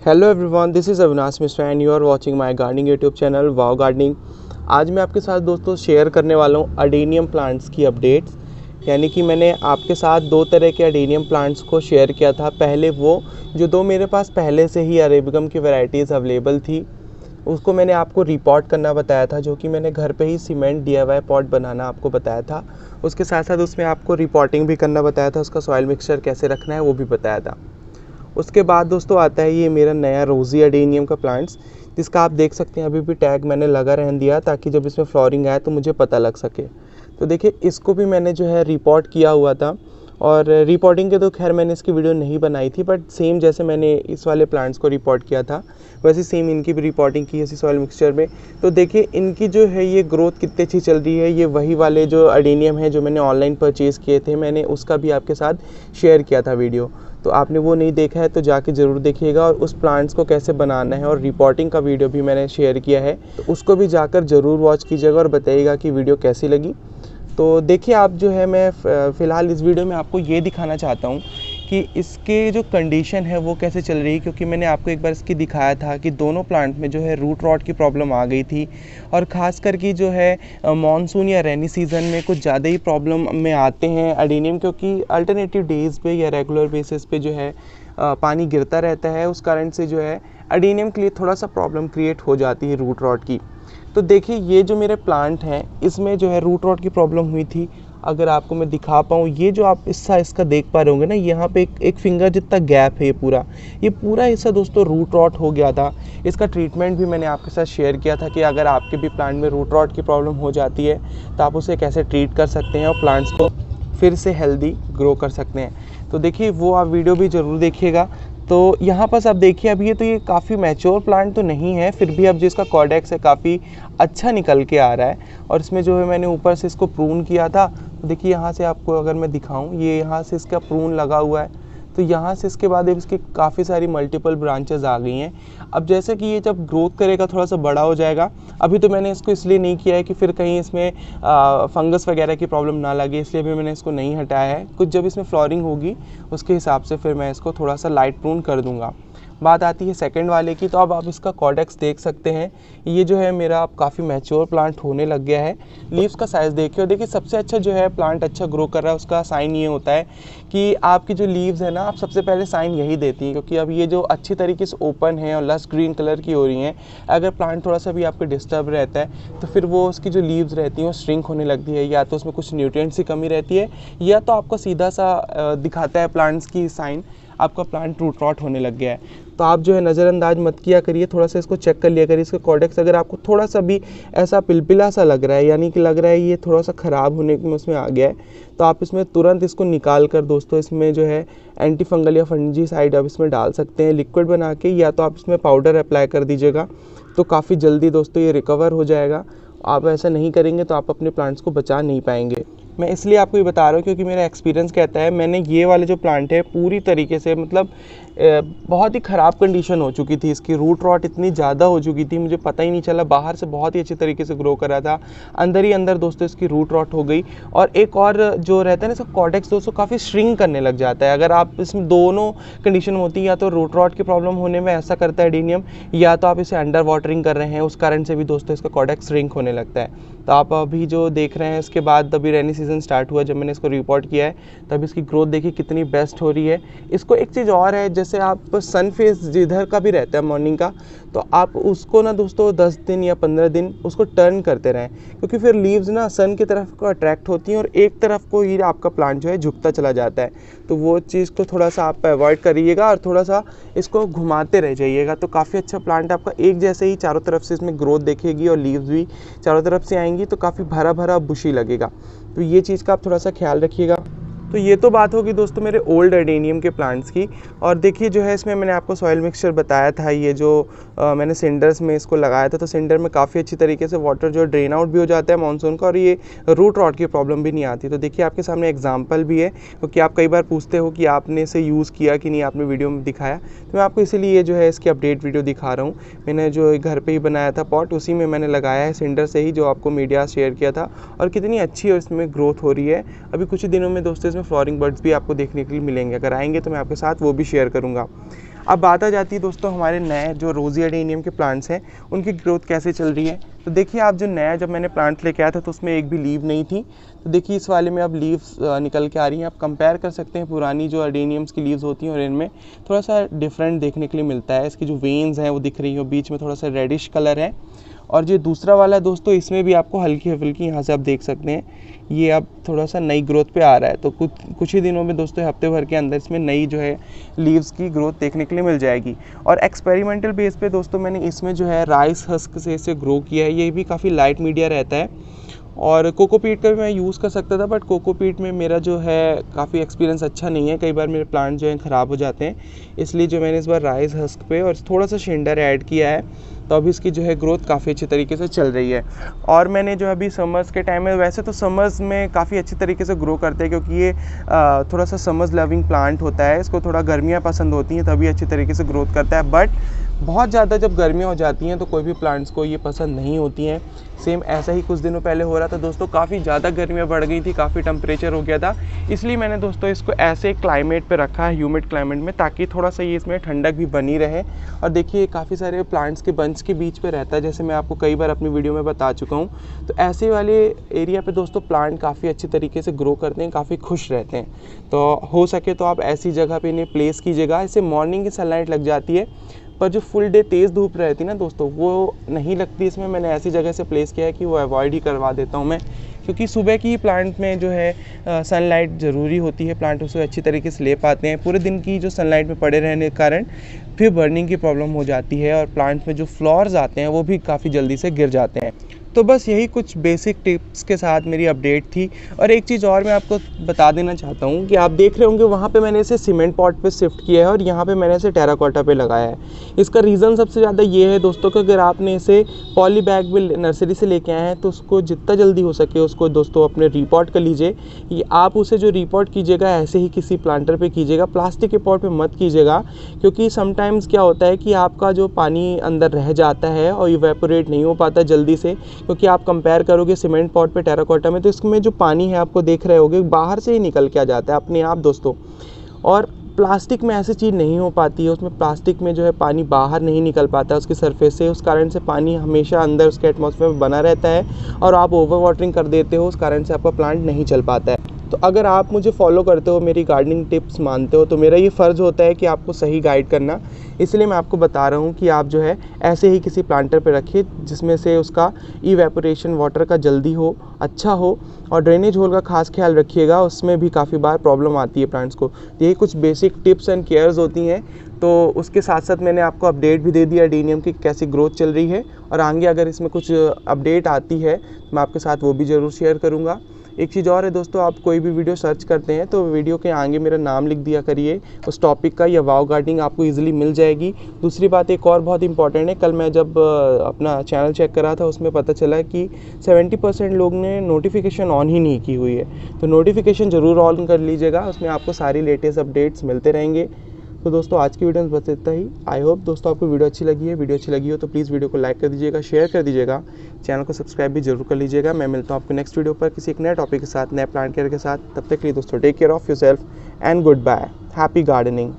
Hello everyone, this is Avinash Mishra and you are watching my gardening YouTube channel wow gardening. आज मैं आपके साथ दोस्तों शेयर करने वाला हूँ अडेनियम प्लांट्स की अपडेट्स। यानी कि मैंने आपके साथ दो तरह के अडेनियम प्लांट्स को शेयर किया था। पहले वो जो दो मेरे पास पहले से ही अरेबिकम की वैरायटीज़ अवेलेबल थी, उसको मैंने आपको रिपॉट करना बताया था, जो कि मैंने घर पे ही सीमेंट DIY पॉट बनाना आपको बताया था। उसके साथ साथ उसमें आपको रिपोर्टिंग भी करना बताया था, उसका सॉइल मिक्सचर कैसे रखना है वो भी बताया था। उसके बाद दोस्तों आता है ये मेरा नया रोज़ी अडेनियम का प्लांट्स, जिसका आप देख सकते हैं अभी भी टैग मैंने लगा रहने दिया ताकि जब इसमें फ्लोरिंग आए तो मुझे पता लग सके। तो देखिए, इसको भी मैंने जो है रिपोर्ट किया हुआ था, और रिपोर्टिंग के तो खैर मैंने इसकी वीडियो नहीं बनाई थी, बट सेम जैसे मैंने इस वाले प्लांट्स को रिपोर्ट किया था वैसे सेम इनकी भी रिपोर्टिंग की इसी सॉइल मिक्सचर में। तो देखिए इनकी जो है ये ग्रोथ कितनी अच्छी चल रही है। ये वही वाले जो अडेनियम है जो मैंने ऑनलाइन परचेज़ किए थे, मैंने उसका भी आपके साथ शेयर किया था वीडियो। तो आपने वो नहीं देखा है तो जाके ज़रूर देखिएगा, और उस प्लांट्स को कैसे बनाना है और रिपोर्टिंग का वीडियो भी मैंने शेयर किया है, तो उसको भी जाकर ज़रूर वॉच कीजिएगा और बताइएगा कि वीडियो कैसी लगी। तो देखिए, आप जो है मैं फ़िलहाल इस वीडियो में आपको ये दिखाना चाहता हूँ कि इसके जो कंडीशन है वो कैसे चल रही है, क्योंकि मैंने आपको एक बार इसकी दिखाया था कि दोनों प्लांट में जो है रूट रॉट की प्रॉब्लम आ गई थी, और ख़ास करके जो है मॉनसून या रेनी सीज़न में कुछ ज़्यादा ही प्रॉब्लम में आते हैं अडेनियम, क्योंकि अल्टरनेटिव डेज़ पे या रेगुलर बेसिस पे जो है पानी गिरता रहता है। उस कारण से जो है अडेनियम के लिए थोड़ा सा प्रॉब्लम क्रिएट हो जाती है रूट रॉट की। तो देखिए, ये जो मेरे प्लांट हैं इसमें जो है रूट रॉट की प्रॉब्लम हुई थी। अगर आपको मैं दिखा पाऊँ, ये जो आप हिस्सा इसका देख पा रहे होंगे ना, यहाँ पे एक फिंगर जितना गैप है, ये पूरा हिस्सा दोस्तों रूट रॉट हो गया था। इसका ट्रीटमेंट भी मैंने आपके साथ शेयर किया था कि अगर आपके भी प्लांट में रूट रॉट की प्रॉब्लम हो जाती है तो आप उसे कैसे ट्रीट कर सकते हैं और प्लांट्स को फिर से हेल्दी ग्रो कर सकते हैं। तो देखिए, वो आप वीडियो भी ज़रूर देखिएगा। तो यहाँ पर आप देखिए, अभी ये काफ़ी मैच्योर प्लांट तो नहीं है, फिर भी अब जो इसका कॉर्डेक्स है काफ़ी अच्छा निकल के आ रहा है। और इसमें जो है मैंने ऊपर से इसको प्रून किया था। तो देखिए, यहाँ से आपको अगर मैं दिखाऊं, ये यहाँ से इसका प्रून लगा हुआ है, तो यहाँ से इसके बाद अब इसकी काफ़ी सारी मल्टीपल ब्रांचेस आ गई हैं। अब जैसे कि ये जब ग्रोथ करेगा थोड़ा सा बड़ा हो जाएगा। अभी तो मैंने इसको इसलिए नहीं किया है कि फिर कहीं इसमें फंगस वगैरह की प्रॉब्लम ना लगे, इसलिए भी मैंने इसको नहीं हटाया है। कुछ जब इसमें फ्लोरिंग होगी उसके हिसाब से फिर मैं इसको थोड़ा सा लाइट प्रून कर दूँगा। बात आती है सेकंड वाले की, तो अब आप इसका कॉर्डेक्स देख सकते हैं। ये जो है मेरा अब काफ़ी मैच्योर प्लांट होने लग गया है। लीव्स का साइज़ देखिए, और देखिए सबसे अच्छा जो है प्लांट अच्छा ग्रो कर रहा है उसका साइन ये होता है कि आपकी जो लीव्स है ना, आप सबसे पहले साइन यही देती हैं, क्योंकि अब ये जो अच्छी तरीके से ओपन है और लस्ट ग्रीन कलर की हो रही हैं। अगर प्लांट थोड़ा सा भी आपको डिस्टर्ब रहता है तो फिर वो उसकी जो लीव्स रहती हैं वो श्रिंक होने लगती है, या तो उसमें कुछ न्यूट्रिएंट्स की कमी रहती है, या तो आपको सीधा सा दिखाता है प्लांट्स की साइन आपका प्लांट रूट रॉट होने लग गया है। तो आप जो है नज़रअंदाज मत किया करिए, थोड़ा सा इसको चेक कर लिया करिए। इसका कॉर्डेक्स अगर आपको थोड़ा सा भी ऐसा पिलपिला सा लग रहा है, यानी कि लग रहा है ये थोड़ा सा ख़राब होने में उसमें आ गया है, तो आप इसमें तुरंत इसको निकाल कर दोस्तों इसमें जो है एंटी फंगल या फंजीसाइड आप इसमें डाल सकते हैं लिक्विड बना के, या तो आप इसमें पाउडर अप्लाई कर दीजिएगा, तो काफ़ी जल्दी दोस्तों ये रिकवर हो जाएगा। आप ऐसा नहीं करेंगे तो आप अपने प्लांट्स को बचा नहीं पाएंगे। मैं इसलिए आपको ये बता रहा हूँ क्योंकि मेरा एक्सपीरियंस कहता है, मैंने ये वाले जो प्लांट है पूरी तरीके से मतलब बहुत ही ख़राब कंडीशन हो चुकी थी, इसकी रूट रॉट इतनी ज़्यादा हो चुकी थी, मुझे पता ही नहीं चला। बाहर से बहुत ही अच्छी तरीके से ग्रो कर रहा था, अंदर ही अंदर दोस्तों इसकी रूट रॉट हो गई। और एक और जो रहता है ना, इसका कॉर्डेक्स दोस्तों काफ़ी श्रिंक करने लग जाता है। अगर आप इसमें दोनों कंडीशन होती है, या तो रूट रॉट की प्रॉब्लम होने में ऐसा करता है एडेनियम, या तो आप इसे अंडर वाटरिंग कर रहे हैं, उस कारण से भी दोस्तों इसका कॉर्डेक्स श्रिंक होने लगता है। तो आप अभी जो देख रहे हैं, इसके बाद अभी रेनी सीज़न स्टार्ट हुआ, जब मैंने इसको रिपोर्ट किया है तब इसकी ग्रोथ देखिए कितनी बेस्ट हो रही है। इसको एक चीज़ और है, जैसे आप सन फेस जिधर का भी रहता है मॉर्निंग का, तो आप उसको ना दोस्तों 10 दिन या 15 दिन उसको टर्न करते रहें, क्योंकि फिर लीव्स ना सन की तरफ को अट्रैक्ट होती हैं और एक तरफ को ही आपका प्लांट जो है झुकता चला जाता है। तो वो चीज़ को थोड़ा सा आप अवॉइड करिएगा और थोड़ा सा इसको घुमाते रह जाइएगा, तो काफ़ी अच्छा प्लांट आपका एक जैसे ही चारों तरफ से इसमें ग्रोथ देखेगी और लीव्स भी चारों तरफ से आएंगी, तो काफ़ी भरा भरा बुशी लगेगा। तो ये चीज़ का आप थोड़ा सा ख्याल रखिएगा। तो ये तो बात होगी दोस्तों मेरे ओल्ड अडेनियम के प्लांट्स की। और देखिए जो है इसमें मैंने आपको सॉइल मिक्सचर बताया था, ये जो मैंने सिंडर्स में इसको लगाया था, तो सिंडर में काफ़ी अच्छी तरीके से वाटर जो ड्रेन आउट भी हो जाता है मानसून का, और ये रूट रॉट की प्रॉब्लम भी नहीं आती। तो देखिए आपके सामने एग्जाम्पल भी है, क्योंकि आप कई बार पूछते हो कि आपने इसे यूज़ किया कि नहीं, आपने वीडियो में दिखाया, तो मैं आपको इसीलिए जो है इसकी अपडेट वीडियो दिखा रहा हूँ। मैंने जो घर पर ही बनाया था पॉट, उसी में मैंने लगाया है सिंडर से ही, जो आपको मीडिया शेयर किया था, और कितनी अच्छी और इसमें ग्रोथ हो रही है। अभी कुछ ही दिनों में दोस्तों इसमें फ्लोरिंग बर्ड्स भी आपको देखने के लिए मिलेंगे, अगर आएंगे तो मैं आपके साथ वो भी शेयर करूँगा। अब बात आ जाती है दोस्तों हमारे नए जो रोजी एडेनियम के प्लांट्स हैं उनकी ग्रोथ कैसे चल रही है। तो देखिए आप जो नया जब मैंने प्लांट लेके आया था तो उसमें एक भी लीव नहीं थी। तो देखिए इस वाले में अब लीव्स निकल के आ रही हैं। आप कंपेयर कर सकते हैं पुरानी जो एडेनियम्स की लीव्स होती हैं और इनमें थोड़ा सा डिफरेंट देखने के लिए मिलता है। इसकी जो वेन्स हैं वो दिख रही हो, बीच में थोड़ा सा रेडिश कलर है। और जो दूसरा वाला है दोस्तों इसमें भी आपको हल्की हल्की यहाँ से आप देख सकते हैं ये अब थोड़ा सा नई ग्रोथ पे आ रहा है। तो कुछ ही दिनों में दोस्तों हफ्ते भर के अंदर इसमें नई जो है लीव्स की ग्रोथ देखने के लिए मिल जाएगी। और एक्सपेरिमेंटल बेस पे दोस्तों मैंने इसमें जो है राइस हस्क से इसे ग्रो किया है। ये भी काफ़ी लाइट मीडिया रहता है और कोकोपीट का भी मैं यूज़ कर सकता था, बट कोकोपीट में मेरा जो है काफ़ी एक्सपीरियंस अच्छा नहीं है। कई बार मेरे प्लांट जो हैं ख़राब हो जाते हैं, इसलिए जो मैंने इस बार राइस हस्क पे और थोड़ा सा शिंडर ऐड किया है। तो अभी इसकी जो है ग्रोथ काफ़ी अच्छी तरीके से चल रही है। और मैंने जो अभी समर्स के टाइम में, वैसे तो समर्स में काफ़ी अच्छी तरीके से ग्रो करते हैं क्योंकि ये थोड़ा सा समर्स लविंग प्लांट होता है। इसको थोड़ा गर्मियाँ पसंद होती हैं तभी अच्छी तरीके से ग्रोथ करता है। बट बहुत ज़्यादा जब गर्मियाँ हो जाती हैं तो कोई भी प्लांट्स को ये पसंद नहीं होती हैं। सेम ऐसा ही कुछ दिनों पहले हो रहा था दोस्तों, काफ़ी ज़्यादा गर्मियाँ बढ़ गई थी, काफ़ी टेम्परेचर हो गया था। इसलिए मैंने दोस्तों इसको ऐसे क्लाइमेट पे रखा है, ह्यूमिड क्लाइमेट में, ताकि थोड़ा सा ये इसमें ठंडक भी बनी रहे। और देखिए काफ़ी सारे प्लांट्स के बंच के बीच पे रहता है, जैसे मैं आपको कई बार अपनी वीडियो में बता चुका हूँ। तो ऐसे वाले एरिया पे दोस्तों प्लांट काफ़ी अच्छी तरीके से ग्रो करते हैं, काफ़ी खुश रहते हैं। तो हो सके तो आप ऐसी जगह पे इन्हें प्लेस कीजिएगा। इससे मॉर्निंग की सनलाइट लग जाती है, पर जो फुल डे तेज़ धूप रहती है ना दोस्तों वो नहीं लगती इसमें। मैंने ऐसी जगह से प्लेस किया है कि वो अवॉइड ही करवा देता हूँ मैं, क्योंकि सुबह की प्लांट में जो है सनलाइट ज़रूरी होती है। प्लांट उसे अच्छी तरीके से ले पाते हैं। पूरे दिन की जो सनलाइट में पड़े रहने के कारण फिर बर्निंग की प्रॉब्लम हो जाती है और प्लांट में जो फ्लावर्स आते हैं वो भी काफ़ी जल्दी से गिर जाते हैं। तो बस यही कुछ बेसिक टिप्स के साथ मेरी अपडेट थी। और एक चीज़ और मैं आपको बता देना चाहता हूँ कि आप देख रहे होंगे वहाँ पे मैंने इसे सीमेंट पॉट पे शिफ्ट किया है और यहाँ पे मैंने इसे टेराकोटा पे लगाया है। इसका रीज़न सबसे ज़्यादा ये है दोस्तों कि अगर आपने इसे पॉली बैग में नर्सरी से लेके आए हैं तो उसको जितना जल्दी हो सके उसको दोस्तों अपने रिपॉट कर लीजिए। आप उसे जो रिपॉट कीजिएगा ऐसे ही किसी प्लांटर पे कीजिएगा, प्लास्टिक के पॉट पे मत कीजिएगा, क्योंकि समटाइम्स क्या होता है कि आपका जो पानी अंदर रह जाता है और इवेपोरेट नहीं हो पाता जल्दी से। क्योंकि आप कंपेयर करोगे सीमेंट पॉट पे टेराकोटा में तो इसमें जो पानी है आपको देख रहे होगे बाहर से ही निकल के आ जाता है अपने आप दोस्तों। और प्लास्टिक में ऐसी चीज़ नहीं हो पाती है, उसमें प्लास्टिक में जो है पानी बाहर नहीं निकल पाता उसकी सरफेस से। उस कारण से पानी हमेशा अंदर उसके एटमॉस्फेयर में बना रहता है और आप ओवर वाटरिंग कर देते हो, उस कारण से आपका प्लांट नहीं चल पाता है। तो अगर आप मुझे फॉलो करते हो, मेरी गार्डनिंग टिप्स मानते हो, तो मेरा ये फ़र्ज़ होता है कि आपको सही गाइड करना। इसलिए मैं आपको बता रहा हूँ कि आप जो है ऐसे ही किसी प्लांटर पे रखिए जिसमें से उसका इवेपोरेशन वाटर का जल्दी हो, अच्छा हो। और ड्रेनेज होल का खास ख्याल रखिएगा, उसमें भी काफ़ी बार प्रॉब्लम आती है प्लांट्स को। यही कुछ बेसिक टिप्स एंड केयर्स होती हैं। तो उसके साथ साथ मैंने आपको अपडेट भी दे दिया एडेनियम की कैसी ग्रोथ चल रही है। और आगे अगर इसमें कुछ अपडेट आती है मैं आपके साथ वो भी ज़रूर शेयर करूँगा। एक चीज़ और है दोस्तों, आप कोई भी वीडियो सर्च करते हैं तो वीडियो के आगे मेरा नाम लिख दिया करिए उस टॉपिक का, या वाव गार्डनिंग आपको इजीली मिल जाएगी। दूसरी बात एक और बहुत इंपॉर्टेंट है, कल मैं जब अपना चैनल चेक कर रहा था उसमें पता चला कि 70% लोग ने नोटिफिकेशन ऑन ही नहीं की हुई है। तो नोटिफिकेशन ज़रूर ऑन कर लीजिएगा, उसमें आपको सारी लेटेस्ट अपडेट्स मिलते रहेंगे। तो दोस्तों आज की वीडियो में बस इतना ही। आई होप दोस्तों आपको वीडियो अच्छी लगी है। वीडियो अच्छी लगी हो तो प्लीज़ वीडियो को लाइक कर दीजिएगा, शेयर कर दीजिएगा, चैनल को सब्सक्राइब भी जरूर कर लीजिएगा। मैं मिलता हूँ आपको नेक्स्ट वीडियो पर किसी एक नए टॉपिक के साथ, नए प्लांट केयर के साथ। तब तक के लिए दोस्तों take care of yourself and good bye. Happy gardening.